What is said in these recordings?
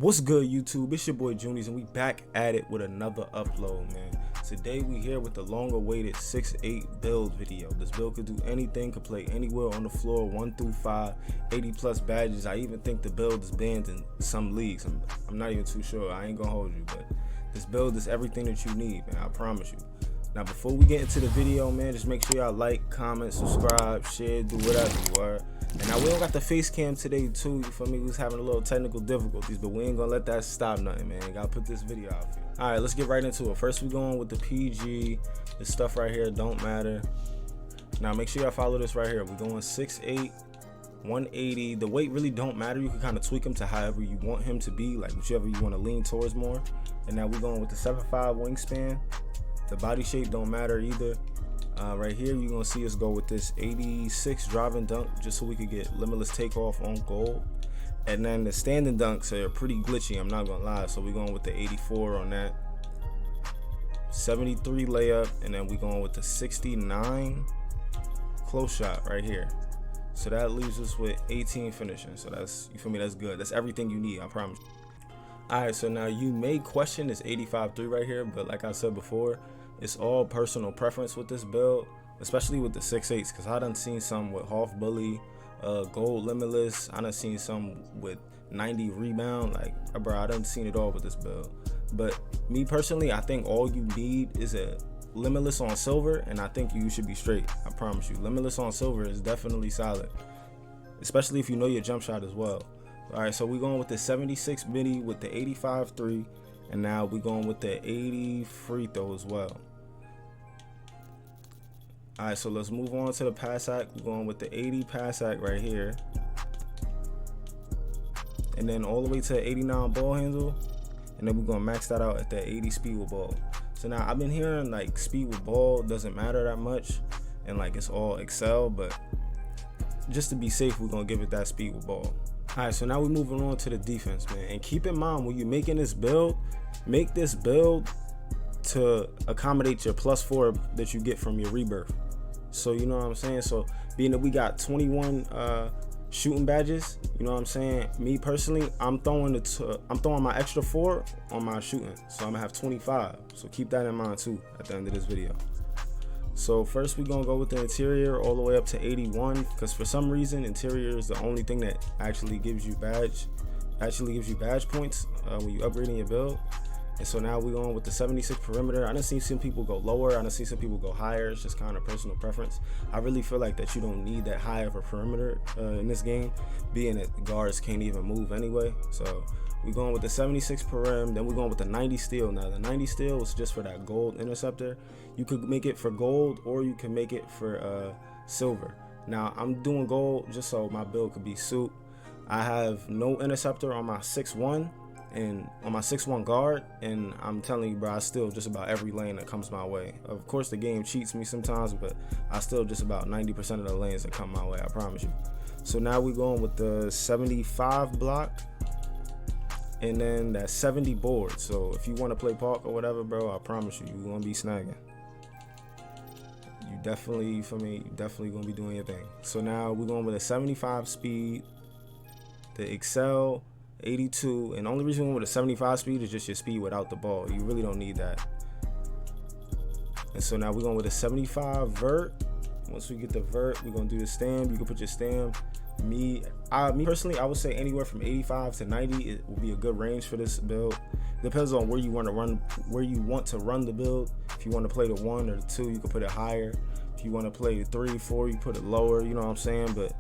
What's good, YouTube? It's your boy Junies, and we back at it with another upload, man. Today we here with the long-awaited 6-8 build video. This build could do anything, could play anywhere on the floor, 1 through 5, 80 plus badges. I even think the build is banned in some leagues. I'm not even too sure. I ain't gonna hold you, but this build is everything that you need, man. I promise you. Now, before we get into the video, man, just make sure y'all like, comment, subscribe, share, do whatever you are. And now we don't got the face cam today too, you feel me? We was having a little technical difficulties, but we ain't gonna let that stop nothing, man. Gotta put this video out for you. All right, let's get right into it. First, we going with the PG. This stuff right here don't matter. Now, make sure y'all follow this right here. We're going 6'8", 180. The weight really don't matter. You can kind of tweak him to however you want him to be, like whichever you want to lean towards more. And now we're going with the 7'5" wingspan. The body shape don't matter either. Right here, you're gonna see us go with this 86 driving dunk, just so we could get limitless takeoff on gold. And then the standing dunks are pretty glitchy, I'm not gonna lie, so we're going with the 84 on that. 73 layup, and then we're going with the 69 close shot right here. So that leaves us with 18 finishing. So that's, you feel me, that's good. That's everything you need, I promise. Alright, so now you may question this 85-3 right here, but like I said before, it's all personal preference with this build, especially with the 6'8s, because I done seen some with half bully, gold limitless. I done seen some with 90 rebound. Like, bro, I done seen it all with this build. But me personally, I think all you need is a limitless on silver, and I think you should be straight. I promise you, limitless on silver is definitely solid, especially if you know your jump shot as well. All right, so we're going with the 76 midi with the 85-3. And now we're going with the 80 free throw as well. All right, so let's move on to the pass act. We're going with the 80 pass act right here. And then all the way to the 89 ball handle. And then we're going to max that out at the 80 speed with ball. So now I've been hearing like speed with ball doesn't matter that much. And like it's all Excel, but just to be safe, we're going to give it that speed with ball. All right, so now we're moving on to the defense, man. And keep in mind, when you're making this build, make this build to accommodate your +4 that you get from your rebirth. So you know what I'm saying? So being that we got 21 shooting badges, you know what I'm saying? Me personally, I'm throwing my extra 4 on my shooting. So I'm gonna have 25. So keep that in mind too at the end of this video. So first we're gonna go with the interior all the way up to 81, because for some reason interior is the only thing that actually gives you badge points when you upgrading your build. And so now we're going with the 76 perimeter. I done seen some people go lower, I done seen some people go higher. It's just kind of personal preference. I really feel like that you don't need that high of a perimeter in this game, being that guards can't even move anyway. So we're going with the 76 perim, then we're going with the 90 steel. Now the 90 steel is just for that gold interceptor. You could make it for gold, or you can make it for silver. Now I'm doing gold just so my build could be suit. I have no interceptor on my 6'1" and on my 6'1" guard, and I'm telling you, bro, I steal just about every lane that comes my way. Of course the game cheats me sometimes, but I steal just about 90% of the lanes that come my way, I promise you. So now we're going with the 75 block, and then that 70 board. So if you want to play park or whatever, bro, I promise you, you're gonna be snagging. You definitely, for me, you definitely gonna be doing your thing. So now we're going with a 75 speed, the Excel 82, and the only reason we went with a 75 speed is just your speed without the ball. You really don't need that. And so now we're going with a 75 vert. Once we get the vert, we're gonna do the stamp. You can put your stamp. Me personally, I would say anywhere from 85 to 90 it will be a good range for this build. Depends on where you want to run the build. If you want to play the 1 or the 2, you can put it higher. If you want to play the 3, 4, you put it lower. You know what I'm saying? But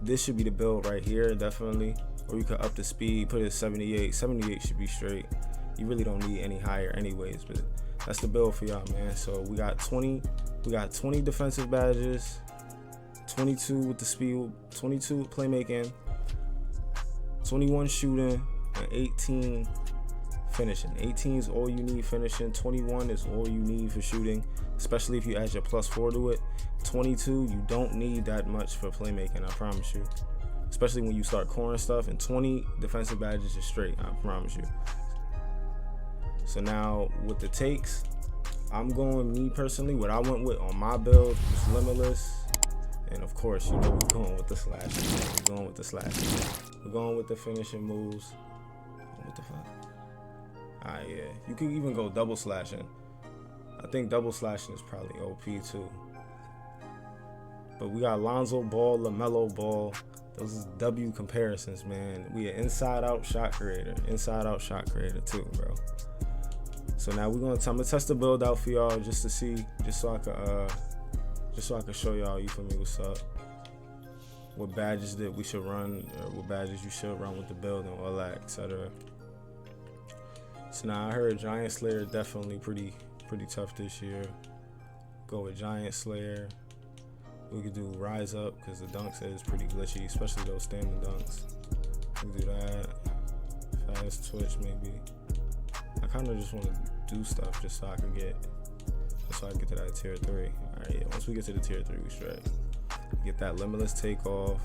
this should be the build right here, definitely. Or you could up the speed, put it at 78. 78 should be straight. You really don't need any higher anyways, but that's the build for y'all, man. So we got 20 defensive badges, 22 with the speed, 22 playmaking, 21 shooting, and 18 finishing. 18 is all you need finishing. 21 is all you need for shooting, especially if you add your +4 to it. 22, you don't need that much for playmaking, I promise you. Especially when you start coring stuff. And 20 defensive badges is straight, I promise you. So now with the takes, I'm going, me personally, what I went with on my build is limitless. And of course, you know we're going with the slash. We're going with the slash. We're going with the finishing moves. What the fuck? Alright, yeah. You could even go double slashing. I think double slashing is probably OP too. But we got Lonzo Ball, LaMelo Ball. Those is W comparisons, man. We an inside-out shot creator. Inside-out shot creator too, bro. So now I'm gonna test the build out for y'all just to see, just so I could show y'all, you feel me, what's up. What badges that we should run, or what badges you should run with the build and all that, etc. So now I heard Giant Slayer definitely pretty tough this year. Go with Giant Slayer. We could do Rise Up because the dunks is pretty glitchy, especially those standing dunks. We can do that. Fast Twitch maybe. I kind of just want to do stuff just so I can get to that tier 3. All right, yeah, once we get to the tier 3, we straight. Get that Limitless Takeoff.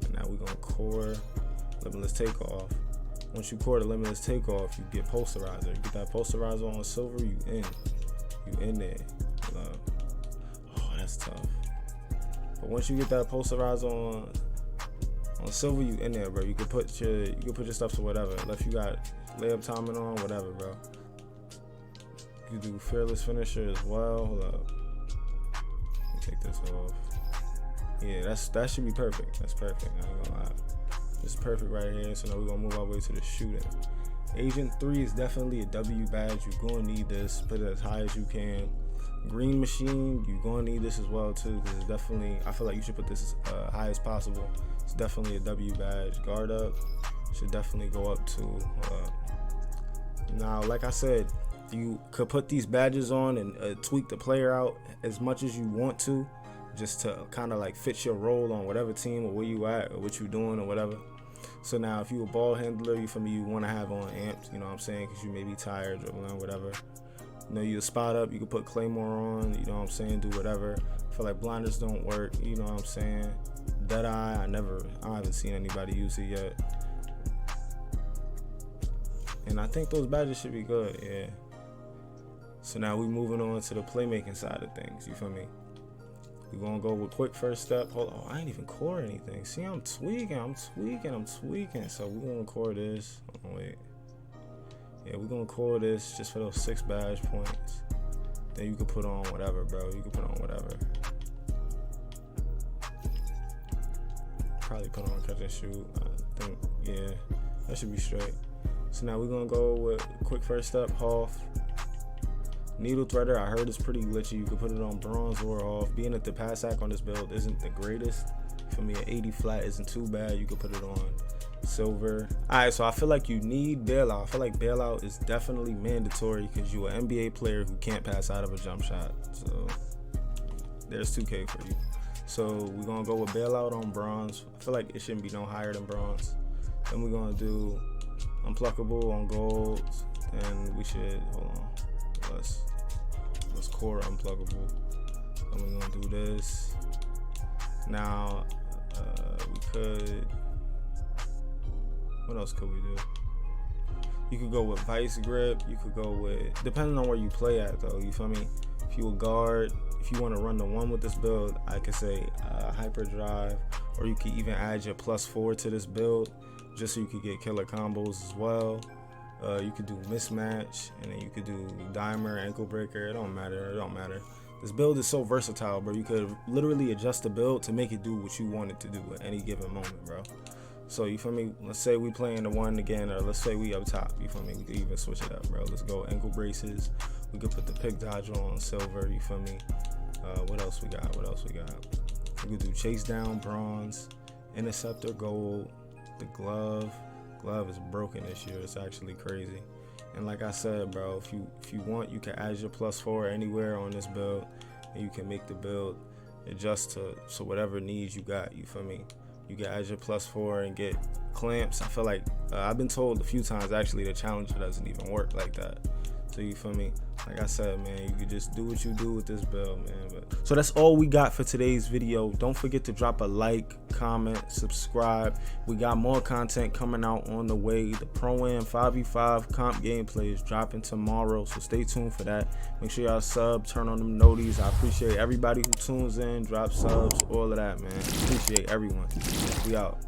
And now we're gonna core Limitless Takeoff. Once you core the Limitless Takeoff, you get Posterizer. You get that Posterizer on silver, you in there. Oh, that's tough. But once you get that Posterizer on silver, you in there, bro. You can put your stuff to whatever. Unless you got layup timing on, whatever, bro. You do Fearless Finisher as well. Hold up. Let me take this off. Yeah, that should be perfect. That's perfect. I ain't gonna lie. This is perfect right here. So now we're gonna move our way to the shooting. Agent 3 is definitely a W badge. You're gonna need this. Put it as high as you can. Green Machine, you're gonna need this as well too, because it's definitely, I feel like you should put this as high as possible. It's definitely a W badge. Guard Up should definitely go up too. Now, like I said, you could put these badges on and tweak the player out as much as you want to, just to kind of like fit your role on whatever team or where you at or what you doing or whatever. So now if you a ball handler, you feel me, you want to have on amped, you know what I'm saying, because you may be tired, dribbling, whatever. You know, you spot up, you can put Claymore on, you know what I'm saying, do whatever. I feel like blinders don't work, you know what I'm saying. Deadeye, I haven't seen anybody use it yet. And I think those badges should be good, yeah. So now we moving on to the playmaking side of things, you feel me? We're gonna go with quick first step. Hold on, I ain't even core anything. See, I'm tweaking. So we're gonna core this. Oh, wait. Yeah, we're gonna core this just for those 6 badge points. Then you can put on whatever, bro. You can put on whatever. Probably put on catch and shoot. I think, yeah, that should be straight. So now we're gonna go with quick first step, Hoff. Needle Threader, I heard it's pretty glitchy. You can put it on bronze or off. Being that the pass hack on this build isn't the greatest, for me, an 80 flat isn't too bad. You can put it on silver. Alright, so I feel like you need bailout. I feel like bailout is definitely mandatory because you're an NBA player who can't pass out of a jump shot. So there's 2K for you. So we're gonna go with bailout on bronze. I feel like it shouldn't be no higher than bronze. Then we're gonna do unpluckable on gold. And we should, hold on. Let's core unpluckable. And we're gonna do this. Now we could, what else could we do? You could go with vice grip. You could go with, depending on where you play at though, you feel me? If you a guard, if you want to run the 1 with this build, I could say hyperdrive, or you could even add your +4 to this build just so you could get killer combos as well. You could do mismatch, and then you could do dimer, ankle breaker. It don't matter. This build is so versatile, bro. You could literally adjust the build to make it do what you want it to do at any given moment, bro. So you feel me? Let's say we playing the 1 again, or let's say we up top. You feel me? We could even switch it up, bro. Let's go ankle braces. We could put the pick dodger on silver. You feel me? What else we got? We could do chase down bronze, interceptor gold, the glove. Glove is broken this year. It's actually crazy. And like I said, bro, if you want, you can add your +4 anywhere on this build, and you can make the build adjust to whatever needs you got. You feel me? You can add your +4 and get clamps. I feel like I've been told a few times actually the challenger doesn't even work like that. So you feel me? Like I said, man, you can just do what you do with this build, man. So that's all we got for today's video. Don't forget to drop a like, comment, subscribe. We got more content coming out on the way. The Pro-Am 5v5 comp gameplay is dropping tomorrow, so stay tuned for that. Make sure y'all sub, turn on them noties. I appreciate everybody who tunes in, drop subs, all of that, man. Appreciate everyone. We out.